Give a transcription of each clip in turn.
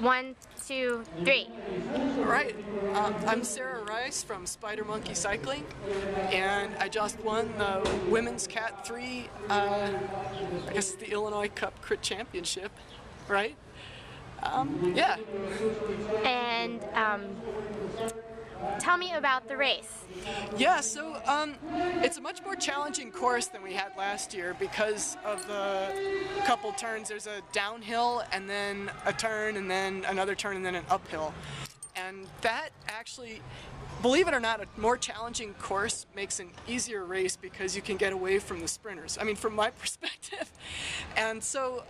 1, 2, 3. All right, I'm Sarah Rice from Spider Monkey Cycling, and I just won the Women's Cat 3, I guess the Illinois Cup Crit Championship, right? Yeah. And tell me about the race. Yeah, so it's a much more challenging course than we had last year because of the couple turns. There's a downhill and then a turn and then another turn and then an uphill. And that actually, believe it or not, a more challenging course makes an easier race because you can get away from the sprinters. I mean, from my perspective. And so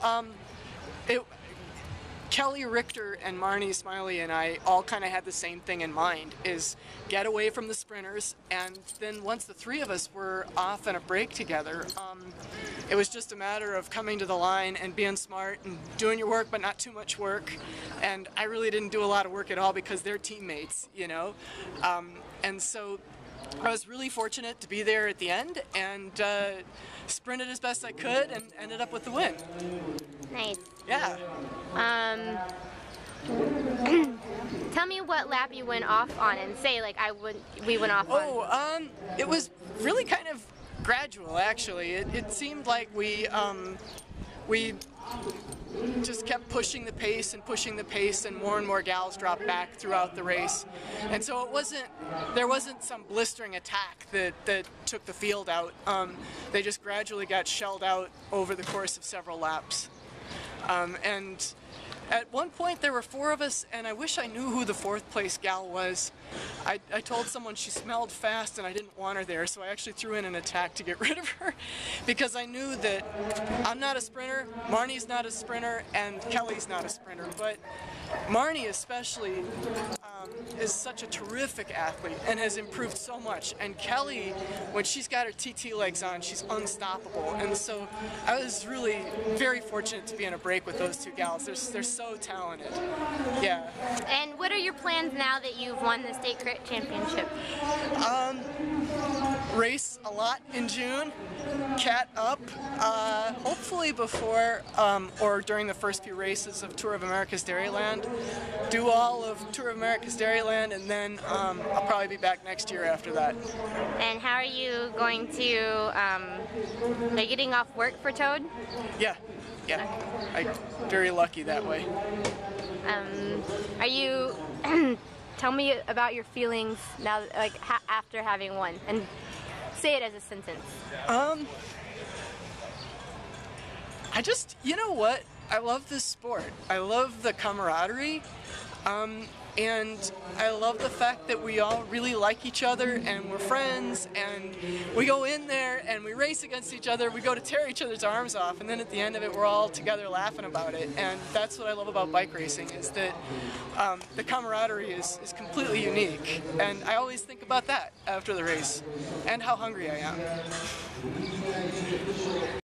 Kelly Richter and Marnie Smiley and I all kind of had the same thing in mind, is get away from the sprinters, and then once the three of us were off on a break together, it was just a matter of coming to the line and being smart and doing your work but not too much work, and I really didn't do a lot of work at all because they're teammates, you know, and so I was really fortunate to be there at the end and sprinted as best I could and ended up with the win. Nice. Yeah. Tell me what lap you went off on, and say like we went off on. Oh, it was really kind of gradual actually. It seemed like we just kept pushing the pace and more and more gals dropped back throughout the race. And so there wasn't some blistering attack that took the field out. They just gradually got shelled out over the course of several laps. And at one point there were 4 of us, and I wish I knew who the 4th place gal was. I told someone she smelled fast and I didn't want her there, so I actually threw in an attack to get rid of her because I knew that I'm not a sprinter, Marnie's not a sprinter, and Kelly's not a sprinter. But Marnie especially is such a terrific athlete and has improved so much. And Kelly, when she's got her TT legs on, she's unstoppable. And so I was really very fortunate to be in a break with those 2 gals. They're so talented. Yeah. And what are your plans now that you've won the state crit championship? Race a lot in June, cat up, hopefully before or during the first few races of Tour of America's Dairyland. Do all of Tour of America's Dairyland, and then I'll probably be back next year after that. And how are you going to, are you getting off work for Toad? Yeah, I'm very lucky that way. Are you, tell me about your feelings now, like after having won, and say it as a sentence. I just, you know what? I love this sport. I love the camaraderie, and I love the fact that we all really like each other and we're friends, and we go in there and we race against each other. We go to tear each other's arms off, and then at the end of it we're all together laughing about it. And that's what I love about bike racing, is that the camaraderie is completely unique, and I always think about that after the race and how hungry I am.